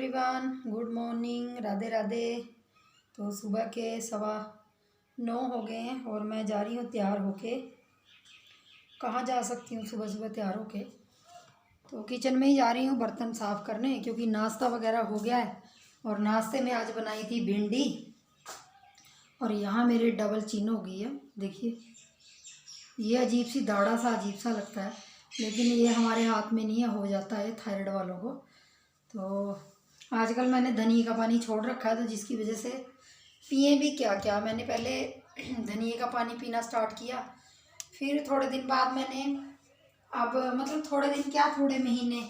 Everyone, good morning, Radhe Radhe. तो सुबह के 9:15 हो गए हैं और मैं जा रही हूँ तैयार होके। कहाँ जा सकती हूँ सुबह सुबह तैयार होके? तो किचन में ही जा रही हूँ बर्तन साफ़ करने, क्योंकि नाश्ता वगैरह हो गया है। और नाश्ते में आज बनाई थी भिंडी, और यहाँ मेरे डबल चिन हो गई है। देखिए, ये अजीब सी दाढ़ा सा अजीब सा लगता है, लेकिन ये हमारे हाथ में नहीं है, हो जाता है थायराइड वालों को। तो आजकल मैंने धनिए का पानी छोड़ रखा है, तो जिसकी वजह से पिए भी क्या क्या। मैंने पहले धनिए का पानी पीना स्टार्ट किया, फिर थोड़े दिन बाद मैंने अब मतलब थोड़े दिन क्या थोड़े महीने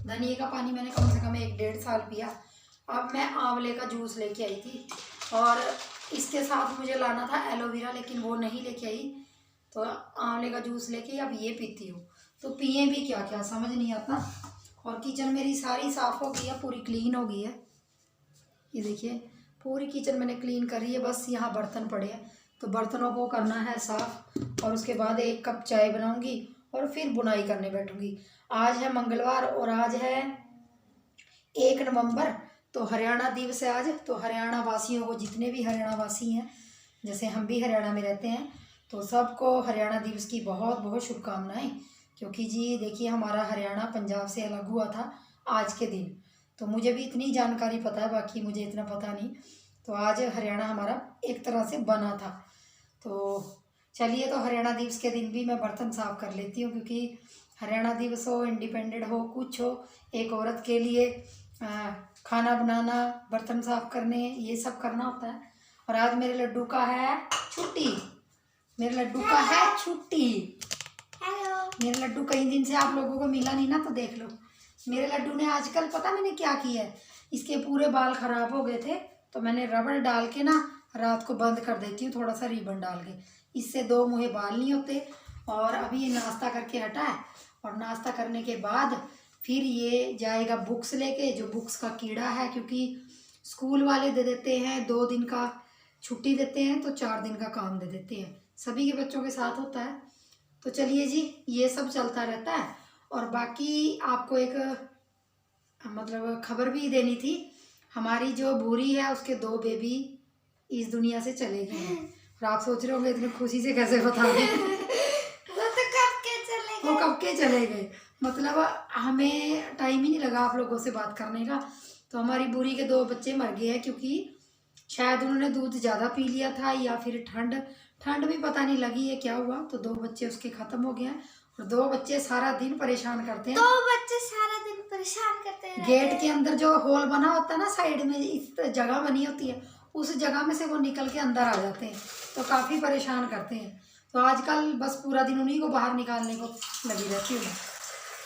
धनिए का पानी मैंने कम से कम 1-1.5 साल पिया। अब मैं आंवले का जूस लेके आई थी, और इसके साथ मुझे लाना था एलोवेरा, लेकिन वो नहीं लेके आई। तो आंवले का जूस लेके अब ये पीती हूँ। तो पिए भी क्या क्या समझ नहीं आता। और किचन मेरी सारी साफ़ हो गई है, पूरी क्लीन हो गई है। ये देखिए, पूरी किचन मैंने क्लीन करी है, बस यहाँ बर्तन पड़े हैं। तो बर्तनों को करना है साफ़, और उसके बाद 1 कप चाय बनाऊंगी और फिर बुनाई करने बैठूंगी। आज है मंगलवार और आज है 1 नवंबर, तो हरियाणा दिवस है आज। तो हरियाणा वासियों को, जितने भी हरियाणा वासी हैं, जैसे हम भी हरियाणा में रहते हैं, तो सबको हरियाणा दिवस की बहुत बहुत शुभकामनाएं। क्योंकि जी देखिए, हमारा हरियाणा पंजाब से अलग हुआ था आज के दिन। तो मुझे भी इतनी जानकारी पता है, बाकी मुझे इतना पता नहीं। तो आज हरियाणा हमारा एक तरह से बना था। तो चलिए, तो हरियाणा दिवस के दिन भी मैं बर्तन साफ़ कर लेती हूँ, क्योंकि हरियाणा दिवस हो, इंडिपेंडेंट हो, कुछ हो, एक औरत के लिए खाना बनाना, बर्तन साफ़ करने, ये सब करना होता है। और आज मेरे लड्डू का है छुट्टी, मेरे लड्डू का है छुट्टी। मेरे लड्डू कई दिन से आप लोगों को मिला नहीं ना, तो देख लो। मेरे लड्डू ने आजकल पता मैंने क्या किया है, इसके पूरे बाल खराब हो गए थे, तो मैंने रबड़ डाल के ना रात को बंद कर देती हूँ, थोड़ा सा रिबन डाल के। इससे 2 मुहे बाल नहीं होते। और अभी ये नाश्ता करके हटा है, और नाश्ता करने के बाद फिर ये जाएगा बुक्स लेके, जो बुक्स का कीड़ा है, क्योंकि स्कूल वाले दे देते हैं 2 दिन का छुट्टी देते हैं, तो 4 दिन का काम दे देते हैं। सभी के बच्चों के साथ होता है। तो चलिए जी, ये सब चलता रहता है। और बाकी आपको एक मतलब खबर भी देनी थी। हमारी जो भूरी है, उसके 2 बेबी इस दुनिया से चले गए हैं। और आप सोच रहे होंगे इतनी खुशी से कैसे बता दें। वो कब के चले गए, मतलब हमें टाइम ही नहीं लगा आप लोगों से बात करने का। तो हमारी भूरी के 2 बच्चे मर गए हैं, क्योंकि शायद उन्होंने दूध ज़्यादा पी लिया था, या फिर ठंड भी पता नहीं लगी है क्या हुआ। तो 2 बच्चे उसके ख़त्म हो गए हैं, और 2 बच्चे सारा दिन परेशान करते हैं। 2 बच्चे सारा दिन परेशान करते हैं। गेट के अंदर जो होल बना होता है ना, साइड में इस जगह बनी होती है, उस जगह में से वो निकल के अंदर आ जाते हैं, तो काफ़ी परेशान करते हैं। तो आजकल बस पूरा दिन उन्हीं को बाहर निकालने को लगी रहती हूँ।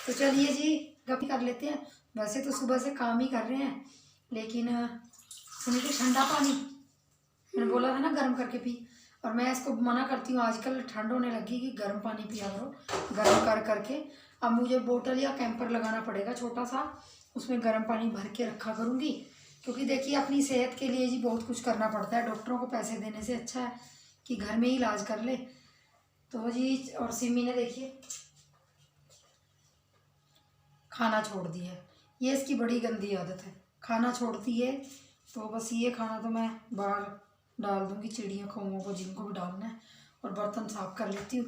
तो चलिए जी, गप कर लेते हैं। वैसे तो सुबह से काम ही कर रहे हैं, लेकिन सुनिए, ठंडा पानी मैंने बोला था ना गर्म करके पी, और मैं इसको मना करती हूँ। आजकल ठंड होने लगी कि गर्म पानी पिया करो, गर्म कर करके। अब मुझे बोतल या कैंपर लगाना पड़ेगा छोटा सा, उसमें गर्म पानी भर के रखा करूँगी। क्योंकि देखिए, अपनी सेहत के लिए जी बहुत कुछ करना पड़ता है। डॉक्टरों को पैसे देने से अच्छा है कि घर में ही इलाज कर ले। तो जी, और सिमी ने देखिए खाना छोड़ दिया है। ये इसकी बड़ी गंदी आदत है, खाना छोड़ती है। तो बस ये खाना तो मैं बाहर डाल दूंगी चिड़िया कौओं को, जिनको भी डालना है। और बर्तन साफ़ कर लेती हूँ।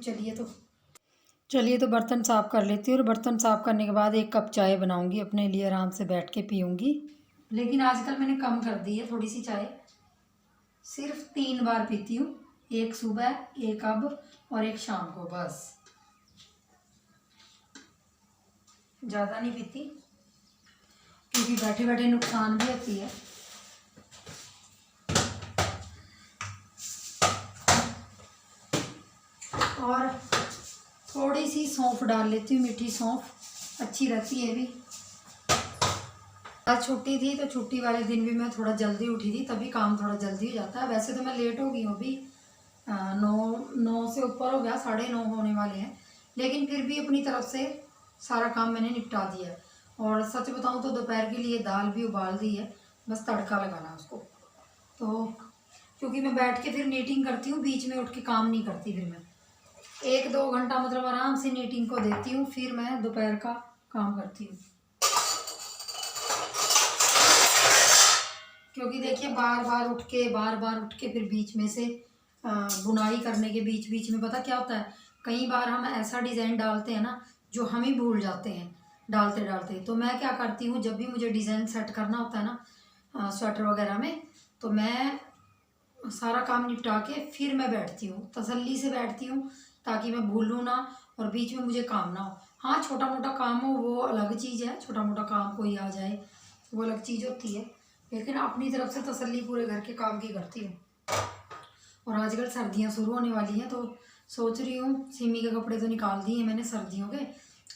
चलिए तो बर्तन साफ़ कर लेती हूँ, और बर्तन साफ़ करने के बाद 1 कप चाय बनाऊंगी अपने लिए, आराम से बैठ के पीऊँगी। लेकिन आजकल मैंने कम कर दी है थोड़ी सी चाय, सिर्फ 3 बार पीती हूँ, 1 सुबह, 1 अब और 1 शाम को, बस ज़्यादा नहीं पीती, क्योंकि बैठे बैठे नुकसान भी होती है। और थोड़ी सी सौंफ डाल लेती हूँ, मीठी सौंफ अच्छी रहती है भी। आज छुट्टी थी, तो छुट्टी वाले दिन भी मैं थोड़ा जल्दी उठी थी, तभी काम थोड़ा जल्दी हो जाता है। वैसे तो मैं लेट हो गई हूँ अभी, 9 से ऊपर हो गया, 9:30 होने वाले हैं, लेकिन फिर भी अपनी तरफ से सारा काम मैंने निपटा दिया है। और सच बताऊँ तो दोपहर के लिए दाल भी उबाल दी है, बस तड़का लगाना है उसको। तो क्योंकि मैं बैठ के फिर नीटिंग करती हूँ, बीच में उठ के काम नहीं करती, फिर मैं 1-2 घंटा मतलब आराम से नीटिंग को देती हूँ, फिर मैं दोपहर का काम करती हूँ। क्योंकि देखिए बार बार उठ के फिर बीच में से बुनाई करने के बीच बीच में पता क्या होता है, कई बार हम ऐसा डिज़ाइन डालते हैं ना जो हम ही भूल जाते हैं डालते डालते। तो मैं क्या करती हूँ, जब भी मुझे डिज़ाइन सेट करना होता है ना स्वेटर वगैरह में, तो मैं सारा काम निपटा के फिर मैं बैठती हूँ, तसल्ली से बैठती हूँ, ताकि मैं भूलूँ ना और बीच में मुझे काम ना हो। हाँ, छोटा मोटा काम हो वो अलग चीज़ है, छोटा मोटा काम कोई आ जाए वो अलग चीज़ होती है, लेकिन अपनी तरफ से तसल्ली पूरे घर के काम की करती हूँ। और आजकल सर्दियाँ शुरू होने वाली हैं, तो सोच रही हूँ सिमी के कपड़े तो निकाल दिए मैंने सर्दियों के,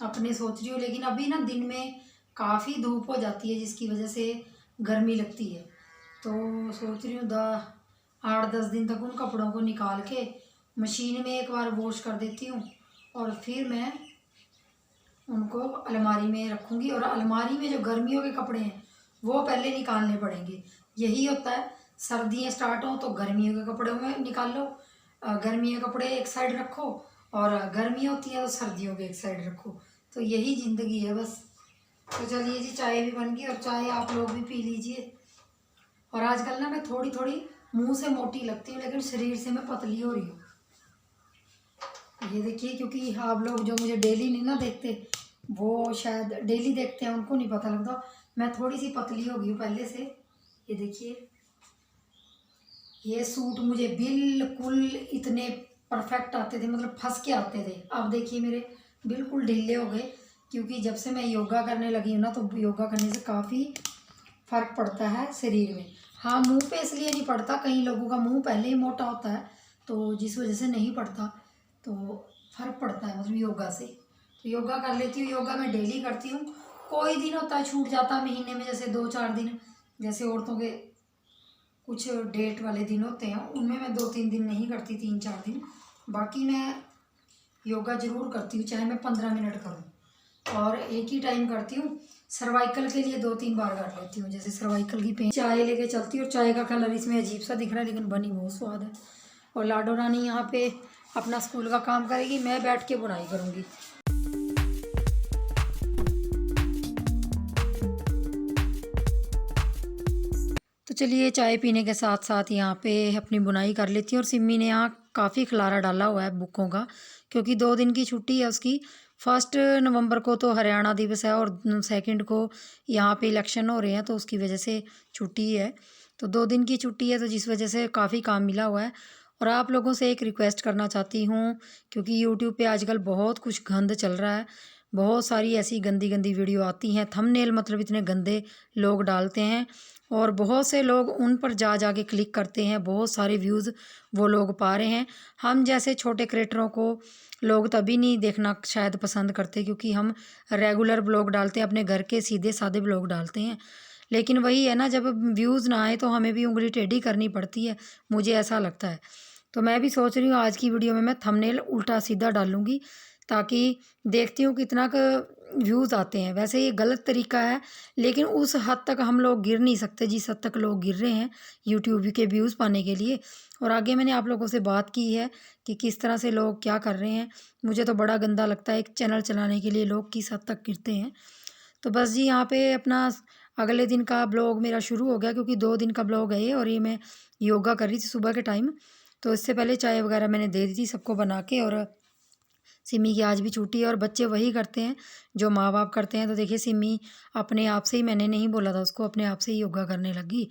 अपने सोच रही हूँ, लेकिन अभी ना दिन में काफ़ी धूप हो जाती है जिसकी वजह से गर्मी लगती है। तो सोच रही हूँ 8-10 दिन तक उन कपड़ों को निकाल के मशीन में एक बार वॉश कर देती हूँ, और फिर मैं उनको अलमारी में रखूँगी। और अलमारी में जो गर्मियों के कपड़े हैं वो पहले निकालने पड़ेंगे। यही होता है, सर्दियाँ स्टार्ट हों तो गर्मियों के कपड़ों में निकाल लो, गर्मियों के कपड़े एक साइड रखो, और गर्मियाँ होती हैं तो सर्दियों के एक साइड रखो। तो यही ज़िंदगी है बस। तो चलिए जी, चाय भी बन गई और चाय आप लोग भी पी लीजिए। और आजकल ना मैं थोड़ी थोड़ी मुंह से मोटी लगती हूँ, लेकिन शरीर से मैं पतली हो रही हूँ। ये देखिए, क्योंकि आप लोग जो मुझे डेली नहीं ना देखते, वो शायद डेली देखते हैं, उनको नहीं पता लगता, मैं थोड़ी सी पतली हो गई हूँ पहले से। ये देखिए, ये सूट मुझे बिल्कुल इतने परफेक्ट आते थे, मतलब फंस के आते थे। अब देखिए मेरे बिल्कुल ढीले हो गए, क्योंकि जब से मैं योगा करने लगी हूँ ना, तो योगा करने से काफ़ी फ़र्क पड़ता है शरीर में। हाँ, मुंह पे इसलिए नहीं पड़ता, कई लोगों का मुंह पहले ही मोटा होता है, तो जिस वजह से नहीं पड़ता, तो फ़र्क पड़ता है मतलब योगा से। तो योगा कर लेती हूँ, योगा मैं डेली करती हूँ। कोई दिन होता है छूट जाता है महीने में, जैसे 2-4 दिन, जैसे औरतों के कुछ डेट वाले दिन होते हैं, उनमें मैं 2-3 दिन नहीं करती, 3-4 दिन। बाकी मैं योगा ज़रूर करती हूँ, चाहे मैं 15 मिनट करूँ, और एक ही टाइम करती हूँ। सर्वाइकल के लिए 2-3 बार कर लेती हूँ, जैसे सर्वाइकल की पेन। चाय लेके चलती हूँ, और चाय का कलर इसमें अजीब सा दिख रहा है, लेकिन बनी बहुत स्वाद है। और लाडो रानी यहाँ पे अपना स्कूल का काम करेगी, मैं बैठ के बुनाई करूँगी। तो चलिए, चाय पीने के साथ साथ यहाँ पे अपनी बुनाई कर लेती हूँ। और सिम्मी ने यहाँ काफ़ी खलारा डाला हुआ है बुकों का, क्योंकि 2 दिन की छुट्टी है उसकी। 1 नवंबर को तो हरियाणा दिवस है, और 2 को यहाँ पे इलेक्शन हो रहे हैं, तो उसकी वजह से छुट्टी है। तो 2 दिन की छुट्टी है, तो जिस वजह से काफ़ी काम मिला हुआ है। और आप लोगों से एक रिक्वेस्ट करना चाहती हूँ, क्योंकि यूट्यूब पे आजकल बहुत कुछ गंद चल रहा है, बहुत सारी ऐसी गंदी गंदी वीडियो आती हैं, थंबनेल मतलब इतने गंदे लोग डालते हैं, और बहुत से लोग उन पर जा के क्लिक करते हैं, बहुत सारे व्यूज़ वो लोग पा रहे हैं। हम जैसे छोटे क्रिएटरों को लोग तभी नहीं देखना शायद पसंद करते, क्योंकि हम रेगुलर ब्लॉग डालते हैं, अपने घर के सीधे साधे ब्लॉग डालते हैं। लेकिन वही है ना, जब व्यूज़ ना आए तो हमें भी उंगली टेढ़ी करनी पड़ती है, मुझे ऐसा लगता है। तो मैं भी सोच रही हूँ आज की वीडियो में मैं थंबनेल उल्टा सीधा डालूँगी, ताकि देखती हूँ कितना व्यूज़ आते हैं। वैसे ये गलत तरीका है, लेकिन उस हद तक हम लोग गिर नहीं सकते जिस हद तक लोग गिर रहे हैं यूट्यूब के व्यूज़ पाने के लिए। और आगे मैंने आप लोगों से बात की है कि किस तरह से लोग क्या कर रहे हैं। मुझे तो बड़ा गंदा लगता है एक चैनल चलाने के लिए लोग किस हद तक गिरते हैं। तो बस जी, यहाँ पे अपना अगले दिन का ब्लॉग मेरा शुरू हो गया, क्योंकि 2 दिन का ब्लॉग है ये, और ये मैं योगा कर रही थी सुबह के टाइम। तो इससे पहले चाय वगैरह मैंने दे दी थी सबको बना के। और सिमी की आज भी छुट्टी है, और बच्चे वही करते हैं जो माँ बाप करते हैं। तो देखिए, सिमी अपने आप से ही, मैंने नहीं बोला था उसको, अपने आप से ही योगा करने लगी।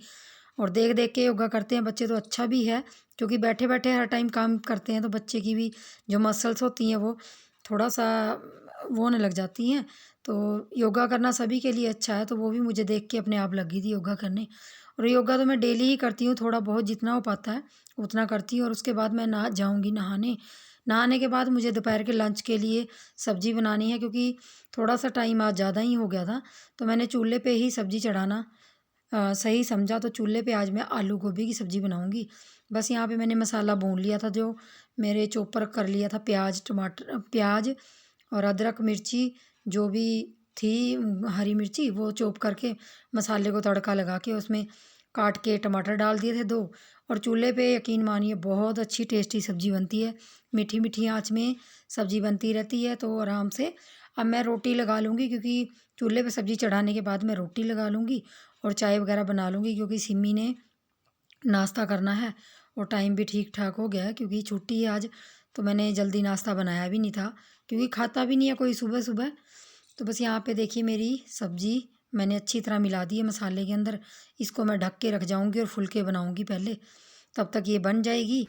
और देख देख के योगा करते हैं बच्चे, तो अच्छा भी है, क्योंकि बैठे बैठे हर टाइम काम करते हैं, तो बच्चे की भी जो मसल्स होती हैं वो थोड़ा सा वो होने लग जाती हैं। तो योगा करना सभी के लिए अच्छा है, तो वो भी मुझे देख के अपने आप लगी थी योगा करने। और योगा तो मैं डेली ही करती हूँ, थोड़ा बहुत जितना हो पाता है उतना करती हूँ। और उसके बाद मैं जाऊँगी नहाने। नहाने के बाद मुझे दोपहर के लंच के लिए सब्ज़ी बनानी है, क्योंकि थोड़ा सा टाइम आज ज़्यादा ही हो गया था, तो मैंने चूल्हे पे ही सब्ज़ी चढ़ाना सही समझा। तो चूल्हे पे आज मैं आलू गोभी की सब्ज़ी बनाऊंगी। बस यहाँ पे मैंने मसाला भून लिया था, जो मेरे चॉपर कर लिया था, प्याज टमाटर, प्याज और अदरक मिर्ची जो भी थी, हरी मिर्ची, वो चॉप करके मसाले को तड़का लगा के उसमें काट के टमाटर डाल दिए थे 2। और चूल्हे पे यकीन मानिए बहुत अच्छी टेस्टी सब्ज़ी बनती है, मीठी मीठी आंच में सब्ज़ी बनती रहती है, तो आराम से। अब मैं रोटी लगा लूँगी, क्योंकि चूल्हे पे सब्ज़ी चढ़ाने के बाद मैं रोटी लगा लूँगी और चाय वगैरह बना लूँगी, क्योंकि सिमी ने नाश्ता करना है और टाइम भी ठीक ठाक हो गया है क्योंकि छुट्टी है आज। तो मैंने जल्दी नाश्ता बनाया भी नहीं था क्योंकि खाता भी नहीं है कोई सुबह सुबह। तो बस यहाँ पे देखिए मेरी सब्ज़ी मैंने अच्छी तरह मिला दी है मसाले के अंदर। इसको मैं ढक के रख जाऊँगी और फुलके बनाऊँगी पहले, तब तक ये बन जाएगी।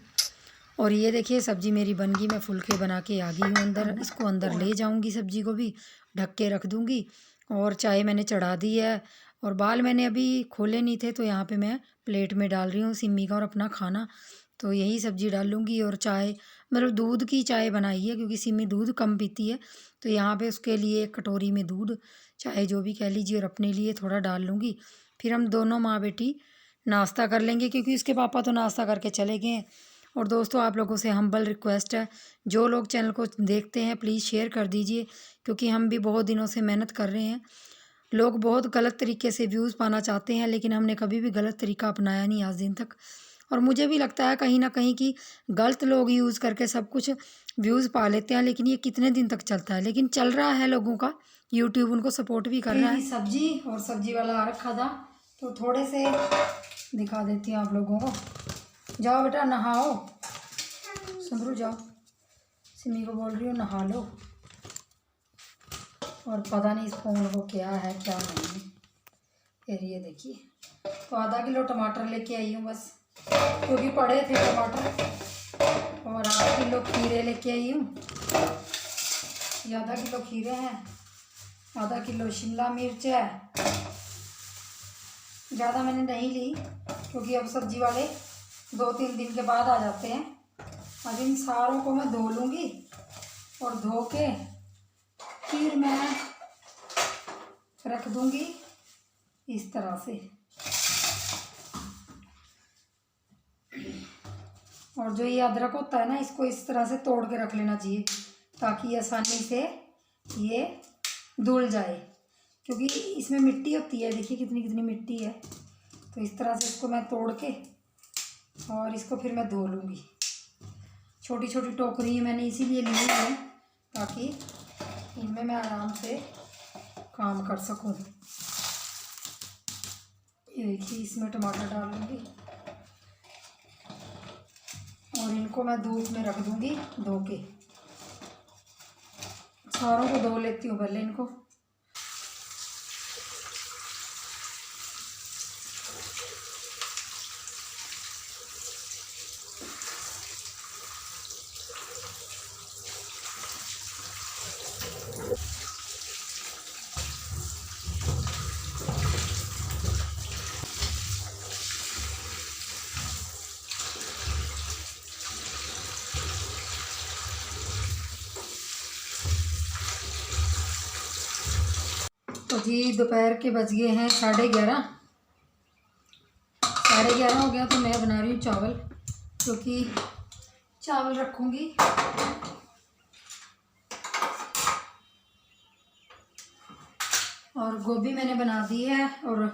और ये देखिए सब्ज़ी मेरी बन गई, मैं फुलके बना के आ गई हूँ अंदर। इसको अंदर ले जाऊँगी, सब्ज़ी को भी ढक के रख दूँगी। और चाय मैंने चढ़ा दी है और बाल मैंने अभी खोले नहीं थे, तो यहाँ पे मैं प्लेट में डाल रही हूँ सिमी का और अपना खाना। तो यही सब्ज़ी डाल लूँगी और चाय मतलब दूध की चाय बनाई है क्योंकि सिमी दूध कम पीती है। तो यहाँ पे उसके लिए एक कटोरी में दूध, चाहे जो भी कह लीजिए, और अपने लिए थोड़ा डाल लूँगी। फिर हम दोनों माँ बेटी नाश्ता कर लेंगे क्योंकि उसके पापा तो नाश्ता करके चले गए हैं। और दोस्तों आप लोगों से हम्बल रिक्वेस्ट है, जो लोग चैनल को देखते हैं प्लीज़ शेयर कर दीजिए, क्योंकि हम भी बहुत दिनों से मेहनत कर रहे हैं। लोग बहुत गलत तरीके से व्यूज़ पाना चाहते हैं, लेकिन हमने कभी भी गलत तरीका अपनाया नहीं आज दिन तक। और मुझे भी लगता है कहीं ना कहीं कि गलत लोग यूज़ करके सब कुछ व्यूज़ पा लेते हैं, लेकिन ये कितने दिन तक चलता है। लेकिन चल रहा है, लोगों का यूट्यूब उनको सपोर्ट भी कर रहा है। सब्जी और सब्जी वाला आ रखा था तो थोड़े से दिखा देती हूँ आप लोगों को। जाओ बेटा नहाओ, सुंदरू जाओ, सिमी को बोल रही हूँ नहा लो। और पता नहीं इस फ़ोन को क्या है क्या नहीं। फिर ये देखिए, तो आधा किलो टमाटर लेके आई हूँ बस, क्योंकि पड़े थे टमाटर। और आधा किलो खीरे लेके आई हूँ, ये आधा किलो खीरे हैं। आधा किलो शिमला मिर्च है, ज़्यादा मैंने नहीं ली क्योंकि अब सब्जी वाले 2-3 दिन के बाद आ जाते हैं। अब इन सारों को मैं धो लूँगी और धो के फिर मैं रख दूँगी इस तरह से। और जो ये अदरक होता है ना, इसको इस तरह से तोड़ के रख लेना चाहिए ताकि आसानी से ये धुल जाए, क्योंकि इसमें मिट्टी होती है। देखिए कितनी कितनी मिट्टी है। तो इस तरह से इसको मैं तोड़ के और इसको फिर मैं धो लूँगी। छोटी छोटी टोकरी मैंने इसीलिए ली है ताकि इनमें मैं आराम से काम कर सकूँ। ये देखिए इसमें टमाटर डाल लूँगी और इनको मैं धूप में रख दूँगी धो के। सारों को धो लेती हूँ पहले इनको। तो जी दोपहर के बज गए हैं 11:30। 11:30 हो गया। तो मैं बना रही हूँ चावल, क्योंकि चावल रखूँगी। और गोभी मैंने बना दी है और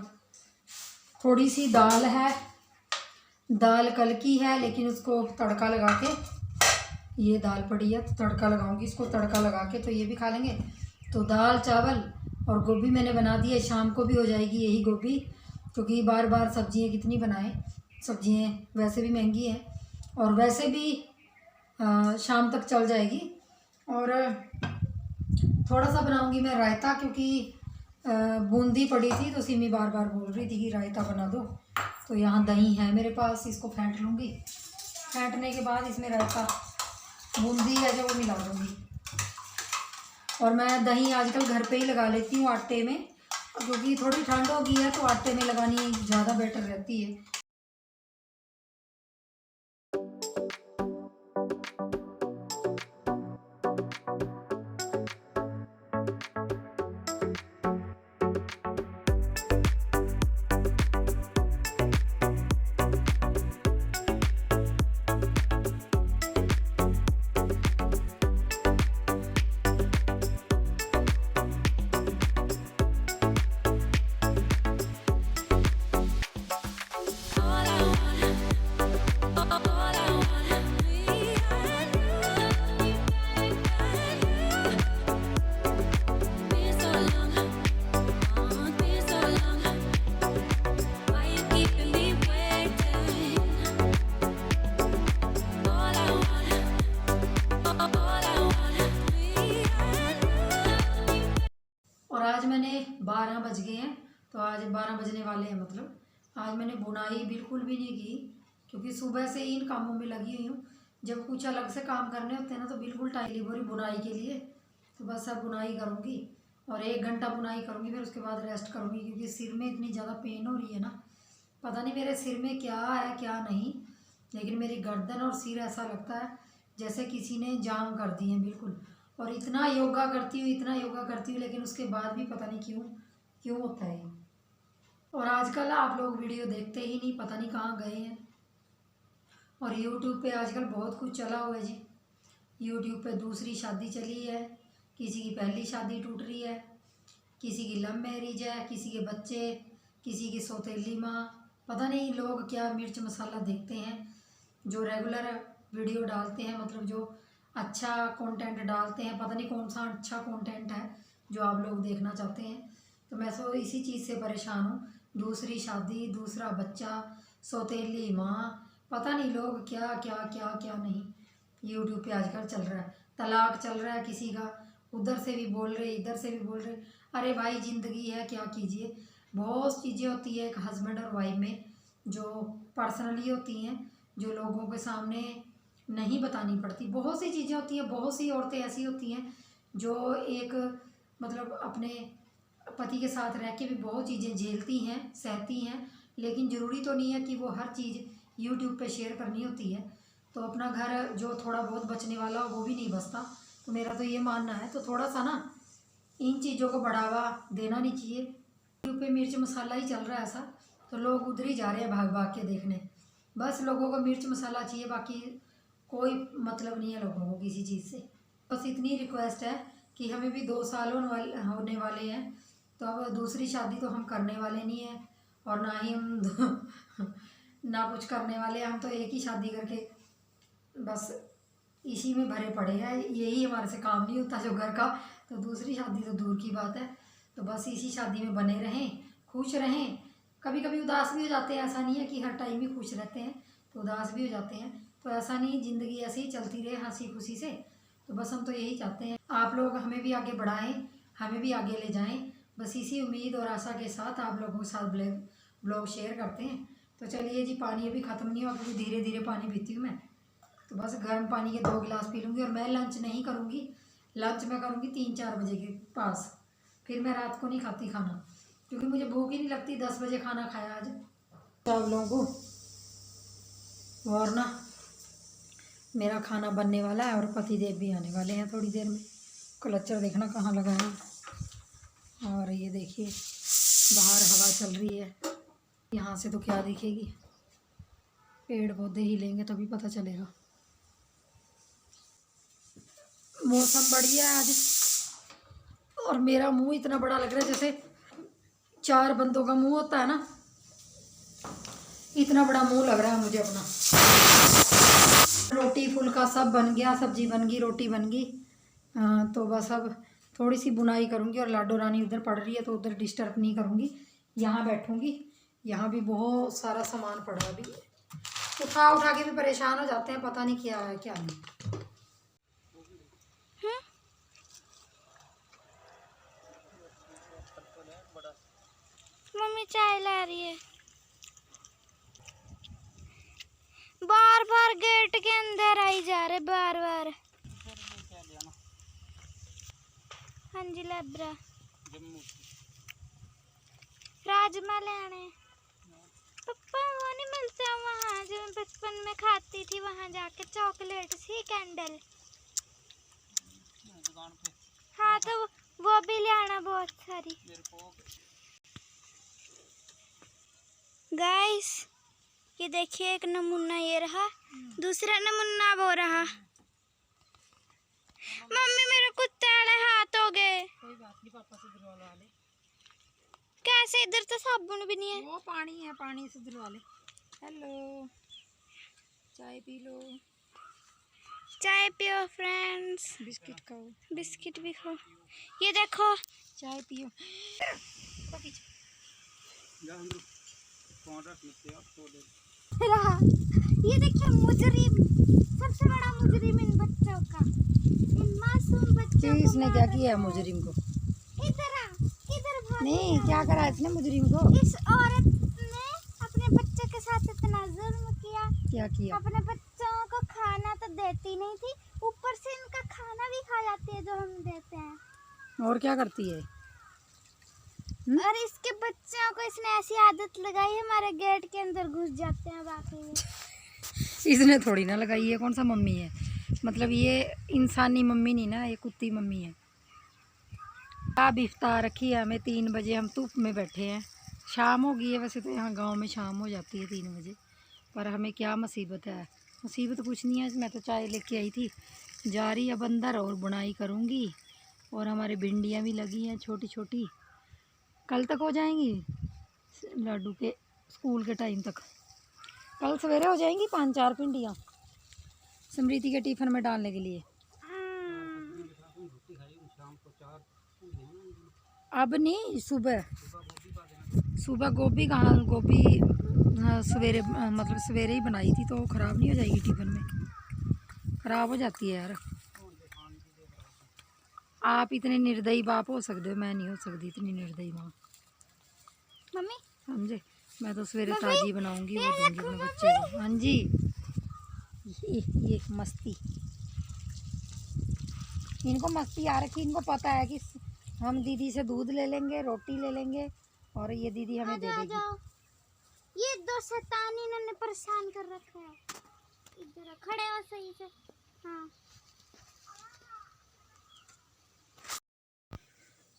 थोड़ी सी दाल है। दाल कल की है लेकिन उसको तड़का लगा के, ये दाल पड़ी है तो तड़का लगाऊंगी। इसको तड़का लगा के तो ये भी खा लेंगे। तो दाल चावल और गोभी मैंने बना दी है, शाम को भी हो जाएगी यही गोभी, क्योंकि बार बार सब्जियां कितनी बनाएं। सब्जियां वैसे भी महंगी हैं और वैसे भी शाम तक चल जाएगी। और थोड़ा सा बनाऊंगी मैं रायता, क्योंकि बूंदी पड़ी थी तो सिमी बार बार बोल रही थी कि रायता बना दो। तो यहाँ दही है मेरे पास, इसको फेंट लूँगी। फेंटने के बाद इसमें रायता बूंदी है जो वो मिला दूँगी। और मैं दही आजकल घर पे ही लगा लेती हूँ आटे में, क्योंकि थोड़ी ठंड हो गई है तो आटे में लगानी ज़्यादा बेटर रहती है। 12 बजने वाले हैं। मतलब आज मैंने बुनाई बिल्कुल भी नहीं की, क्योंकि सुबह से इन कामों में लगी हुई हूँ। जब कुछ अलग से काम करने होते हैं ना तो बिल्कुल टाइम लिबोरी बुनाई के लिए, तो बस अब बुनाई करूँगी और 1 घंटा बुनाई करूँगी, फिर उसके बाद रेस्ट करूँगी, क्योंकि सिर में इतनी ज़्यादा पेन हो रही है ना। पता नहीं मेरे सिर में क्या है क्या नहीं, लेकिन मेरी गर्दन और सिर ऐसा लगता है जैसे किसी ने जाम कर दिए हैं बिल्कुल। और इतना योगा करती हूँ, इतना योगा करती हूँ, लेकिन उसके बाद भी पता नहीं क्यों होता है ये। और आजकल आप लोग वीडियो देखते ही नहीं, पता नहीं कहाँ गए हैं। और यूट्यूब पे आजकल बहुत कुछ चला हुआ है जी। यूट्यूब पे दूसरी शादी चली है, किसी की पहली शादी टूट रही है, किसी की लव मैरिज है, किसी के बच्चे, किसी की सौतेली माँ। पता नहीं लोग क्या मिर्च मसाला देखते हैं, जो रेगुलर वीडियो डालते हैं, मतलब जो अच्छा कंटेंट डालते हैं। पता नहीं कौन सा अच्छा कंटेंट है जो आप लोग देखना चाहते हैं। तो मैं तो इसी चीज़ से परेशान हूँ, दूसरी शादी, दूसरा बच्चा, सौतेली माँ, पता नहीं लोग क्या क्या क्या क्या नहीं यूट्यूब पे आजकल चल रहा है। तलाक चल रहा है किसी का, उधर से भी बोल रहे, इधर से भी बोल रहे। अरे भाई ज़िंदगी है, क्या कीजिए। बहुत चीज़ें होती है एक हस्बैंड और वाइफ में, जो पर्सनली होती हैं, जो लोगों के सामने नहीं बतानी पड़ती। बहुत सी चीज़ें होती हैं, बहुत सी औरतें ऐसी होती हैं जो एक मतलब अपने पति के साथ रह के भी बहुत चीज़ें झेलती हैं, सहती हैं, लेकिन ज़रूरी तो नहीं है कि वो हर चीज़ यूट्यूब पे शेयर करनी होती है। तो अपना घर जो थोड़ा बहुत बचने वाला हो वो भी नहीं बचता। तो मेरा तो ये मानना है, तो थोड़ा सा ना इन चीज़ों को बढ़ावा देना नहीं चाहिए। यूट्यूब पे मिर्च मसाला ही चल रहा है ऐसा, तो लोग उधर ही जा रहे हैं भाग भाग के देखने। बस लोगों को मिर्च मसाला चाहिए, बाकी कोई मतलब नहीं है लोगों को किसी चीज़ से। बस इतनी रिक्वेस्ट है कि हमें भी 2 साल होने वाले हैं, तो अब दूसरी शादी तो हम करने वाले नहीं हैं, और ना ही हम ना कुछ करने वाले हैं। हम तो एक ही शादी करके बस इसी में भरे पड़े हैं, यही हमारे से काम नहीं होता जो घर का। तो दूसरी शादी तो दूर की बात है। तो बस इसी शादी में बने रहें, खुश रहें। कभी कभी उदास भी हो जाते हैं, ऐसा नहीं है कि हर टाइम ही खुश रहते हैं, तो उदास भी हो जाते हैं। तो ऐसा नहीं, ज़िंदगी ऐसे ही चलती रहे हंसी खुशी से। तो बस हम तो यही चाहते हैं, आप लोग हमें भी आगे बढ़ाएं, हमें भी आगे ले जाएं। बस इसी उम्मीद और आशा के साथ आप लोगों के साथ ब्लॉग शेयर करते हैं। तो चलिए जी, पानी अभी ख़त्म नहीं हुआ, क्योंकि धीरे धीरे पानी पीती हूँ मैं। तो बस गर्म पानी के 2 गिलास पी लूँगी। और मैं लंच नहीं करूँगी, लंच मैं करूँगी 3-4 बजे के पास। फिर मैं रात को नहीं खाती खाना, क्योंकि मुझे भूख ही नहीं लगती। 10 बजे खाना खाया आज सब लोगों को। और ना मेरा खाना बनने वाला है, और पतिदेव भी आने वाले हैं थोड़ी देर में। क्लचर देखना कहाँ लगा है। और ये देखिए बाहर हवा चल रही है, यहाँ से तो क्या दिखेगी, पेड़ पौधे ही लेंगे तभी पता चलेगा। मौसम बढ़िया है आज, और मेरा मुंह इतना बड़ा लग रहा है जैसे 4 बंदों का मुंह होता है ना, इतना बड़ा मुंह लग रहा है मुझे अपना। रोटी फुल्का सब बन गया, सब्जी बन गई, रोटी बन गई। तो बस अब थोड़ी सी बुनाई करूँगी, और लाडो रानी उधर पड़ रही है तो उधर डिस्टर्ब नहीं करूँगी, यहाँ बैठूँगी। यहाँ भी बहुत सारा सामान पड़ा अभी, उठा उठा के भी परेशान हो जाते हैं, पता नहीं क्या है क्या नहीं। मम्मी चाय ला रही है। बार बार गेट के अंदर आई जा रहे, बार बार। हाँ जी, लेब्रा राजमा लेने। पप्पा वो नहीं मिलता वहाँ जो मैं बचपन में खाती थी, वहाँ जाके चॉकलेट सी कैंडल। हाँ तो वो भी ले आना बहुत सारी। गाइस ये देखिए, एक नमूना ये रहा, दूसरा नमूना वो रहा। मम्मी मेरे कुत्ते वाले हाथ हो गए। कोई बात नहीं, पापा से दिलवा ले। कैसे? इधर तो साबुन भी नहीं है। वो पानी है, पानी से दिलवा ले। हेलो, चाय पी लो। चाय पियो फ्रेंड्स। बिस्किट खाओ, बिस्किट भी खाओ। ये देखो, चाय पियो। रहा। ये देखिए मुजरिम, सबसे बड़ा मुजरिम इन बच्चों का, इन मासूम बच्चों को। इसने क्या किया है मुजरिम को? इधर आ, किधर भागी नहीं, क्या करा इसने मुजरिम को? इस औरत ने अपने बच्चे के साथ इतना जुल्म किया। क्या किया? अपने बच्चों को खाना तो देती नहीं थी, ऊपर से इनका खाना भी खा जाती है जो हम देते हैं। और क्या करती है? और इसके बच्चों को इसने ऐसी आदत लगाई है, हमारे गेट के अंदर घुस जाते हैं बाकी। इसने थोड़ी ना लगाई है, कौन सा मम्मी है? मतलब ये इंसानी मम्मी नहीं ना, ये कुत्ती मम्मी है। अब इफ्तार रखी है हमें 3 बजे, हम धूप में बैठे हैं। शाम हो गई है, वैसे तो यहाँ गांव में शाम हो जाती है 3 बजे, पर हमें क्या मुसीबत है? मुसीबत कुछ नहीं है, मैं तो चाय लेके आई थी, जा रही अब अंदर और बुनाई करूँगी। और हमारी भिंडियाँ भी लगी हैं छोटी छोटी, कल तक हो जाएंगी लाडू के स्कूल के टाइम तक। कल सवेरे हो जाएंगी 5-4 भिंडियाँ समृति के टिफ़िन में डालने के लिए। अब नहीं, सुबह सुबह गोभी कहाँ, गोभी सवेरे मतलब सवेरे ही बनाई थी, तो ख़राब नहीं हो जाएगी टिफ़िन में? ख़राब हो जाती है यार। आप इतने निर्दयी बाप हो सकते हो, मैं नहीं हो सकती इतनी निर्दयी माँ। मम्मी समझे? मैं तो सवेरे ताज़ी बनाऊंगी, वो दूंगी अपने बच्चे को। हाँ जी, ये मस्ती, इनको मस्ती आ रखी। इनको पता है कि हम दीदी से दूध ले लेंगे, रोटी ले लेंगे, और ये दीदी हमें दे देगी। ये 2 शैतान इन्होंने परेशान कर रखा है। इधर खड़े हो सही से। हाँ,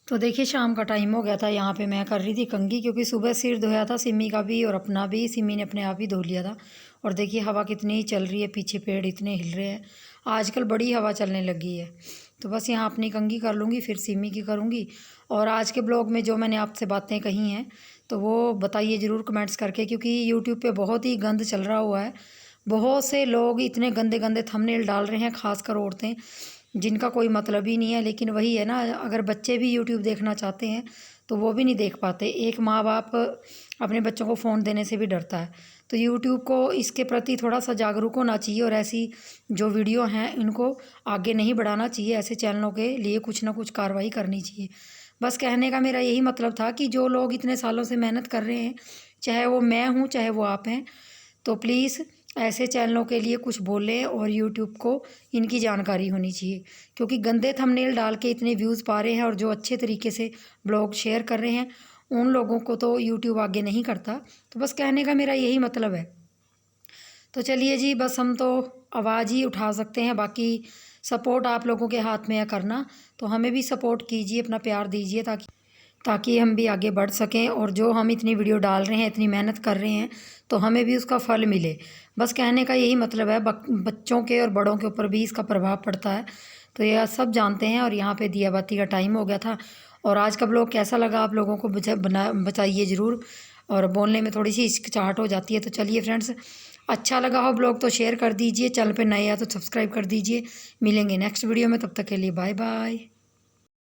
तो देखिए शाम का टाइम हो गया था, यहाँ पे मैं कर रही थी कंघी, क्योंकि सुबह सिर धोया था सिमी का भी और अपना भी। सिमी ने अपने आप ही धो लिया था। और देखिए हवा कितनी चल रही है, पीछे पेड़ इतने हिल रहे हैं, आजकल बड़ी हवा चलने लगी है। तो बस यहाँ अपनी कंघी कर लूँगी, फिर सिमी की करूँगी। और आज के ब्लॉग में जो मैंने आपसे बातें कही हैं तो वो बताइए ज़रूर कमेंट्स करके, क्योंकि यूट्यूब पर बहुत ही गंद चल रहा हुआ है। बहुत से लोग इतने गंदे गंदे थंबनेल डाल रहे हैं, खासकर औरतें, जिनका कोई मतलब ही नहीं है। लेकिन वही है ना, अगर बच्चे भी यूट्यूब देखना चाहते हैं तो वो भी नहीं देख पाते। एक माँ बाप अपने बच्चों को फ़ोन देने से भी डरता है। तो यूट्यूब को इसके प्रति थोड़ा सा जागरूक होना चाहिए, और ऐसी जो वीडियो हैं इनको आगे नहीं बढ़ाना चाहिए। ऐसे चैनलों के लिए कुछ ना कुछ कार्रवाई करनी चाहिए। बस कहने का मेरा यही मतलब था कि जो लोग इतने सालों से मेहनत कर रहे हैं, चाहे वो मैं हूँ चाहे वो आप हैं, तो प्लीज़ ऐसे चैनलों के लिए कुछ बोलें, और यूट्यूब को इनकी जानकारी होनी चाहिए। क्योंकि गंदे थंबनेल डाल के इतने व्यूज़ पा रहे हैं, और जो अच्छे तरीके से ब्लॉग शेयर कर रहे हैं उन लोगों को तो यूट्यूब आगे नहीं करता। तो बस कहने का मेरा यही मतलब है। तो चलिए जी, बस हम तो आवाज़ ही उठा सकते हैं, बाकी सपोर्ट आप लोगों के हाथ में है करना। तो हमें भी सपोर्ट कीजिए, अपना प्यार दीजिए, ताकि हम भी आगे बढ़ सकें। और जो हम इतनी वीडियो डाल रहे हैं, इतनी मेहनत कर रहे हैं, तो हमें भी उसका फल मिले। बस कहने का यही मतलब है। बच्चों के और बड़ों के ऊपर भी इसका प्रभाव पड़ता है, तो यह सब जानते हैं। और यहाँ पे दिया बाती का टाइम हो गया था। और आज का ब्लॉग कैसा लगा आप लोगों को बताइए ज़रूर। और बोलने में थोड़ी सी हिचकिचाहट हो जाती है। तो चलिए फ्रेंड्स, अच्छा लगा हो ब्लॉग तो शेयर कर दीजिए, चैनल पे नए हैं तो सब्सक्राइब कर दीजिए। मिलेंगे नेक्स्ट वीडियो में, तब तक के लिए बाय बाय।